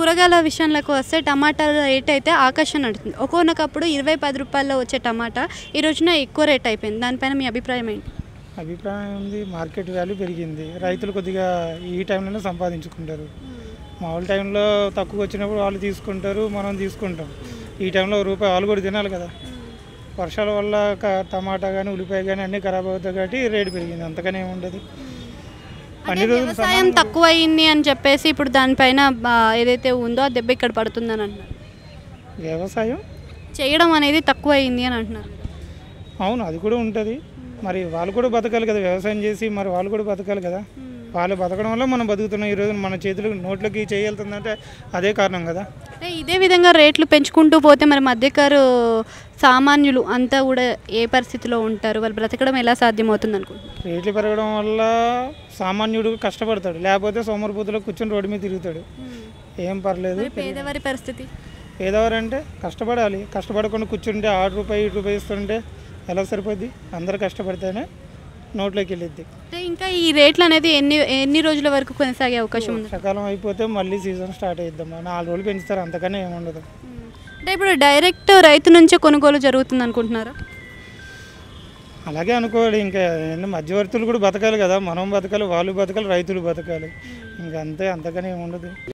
కూరగాయల విషయంలోకి వస్తే టమాటాల రేట్ అయితే ఆకాశం నడుతుంది. ఒక్కొక్కప్పుడు 20-10 రూపాయల్లో వచ్చే టమాటా ఈ రోజున ఎక్కువ రేట్ అయిపోయింది. దానిపైన మీ అభిప్రాయం ఏంటి? అభిప్రాయం ఉంది, మార్కెట్ వాల్యూ పెరిగింది, రైతులు కొద్దిగా ఈ టైంలోనే సంపాదించుకుంటారు. మామూలు టైంలో తక్కువ వచ్చినప్పుడు వాళ్ళు తీసుకుంటారు, మనం తీసుకుంటాం. ఈ టైంలో రూపాయి వాళ్ళు కూడా తినాలి కదా. వర్షాల వల్ల టమాటా కానీ ఉల్లిపాయ కానీ అన్నీ ఖరాబ్ అవుతాయి కాబట్టి రేటు పెరిగింది, అంతకనే ఉండదు. అన్ని రోజులు వ్యవసాయం తక్కువ అయింది అని చెప్పేసి ఇప్పుడు దానిపైన ఏదైతే ఉందో ఆ దెబ్బ ఇక్కడ పడుతుందని అంటున్నారు. వ్యవసాయం చేయడం అనేది తక్కువ అయింది అని అంటున్నారు. అవును, అది కూడా ఉంటుంది. మరి వాళ్ళు కూడా బతకాలి కదా, వ్యవసాయం చేసి మరి వాళ్ళు కూడా బతకాలి కదా. వాళ్ళు బతకడం వల్ల మనం బతుకుతున్నాం. ఈరోజు మన చేతులు నోట్లకి చేయగలుగుతుందంటే అదే కారణం కదా. అంటే ఇదే విధంగా రేట్లు పెంచుకుంటూ పోతే మరి మధ్యకారు సామాన్యులు అంతా కూడా ఏ పరిస్థితిలో ఉంటారు? వాళ్ళు బ్రతకడం ఎలా సాధ్యమవుతుంది అనుకుంటున్నారు? రేట్లు పెరగడం వల్ల సామాన్యుడు కష్టపడతాడు, లేకపోతే సోమరిపోతులో కూర్చొని రోడ్డు మీద తిరుగుతాడు. ఏం పర్లేదు. పేదవారి పరిస్థితి? పేదవారు అంటే కష్టపడాలి. కష్టపడకుండా కూర్చుంటే ₹6 ₹7 ఇస్తుంటే ఎలా సరిపోద్ది? అందరూ కష్టపడితేనే నోట్లోకి వెళ్ళిద్ది. అంటే ఇంకా ఈ రేట్లు అనేది ఎన్ని రోజుల వరకు కొనసాగే అవకాశం ఉంది? వర్షాకాలం అయిపోతే మళ్ళీ సీజన్ స్టార్ట్ అయిద్దాం. 4 రోజులు పెంచుతారు, అంతకనే ఏముండదు. అంటే ఇప్పుడు డైరెక్ట్ రైతు నుంచే కొనుగోలు జరుగుతుంది అనుకుంటున్నారా? అలాగే అనుకోవాలి. ఇంకా మధ్యవర్తులు కూడా బతకాలి కదా. మనం బతకాలి, వాళ్ళు బతకాలి, రైతులు బతకాలి. ఇంకా అంతే, అంతకనే ఏముండదు.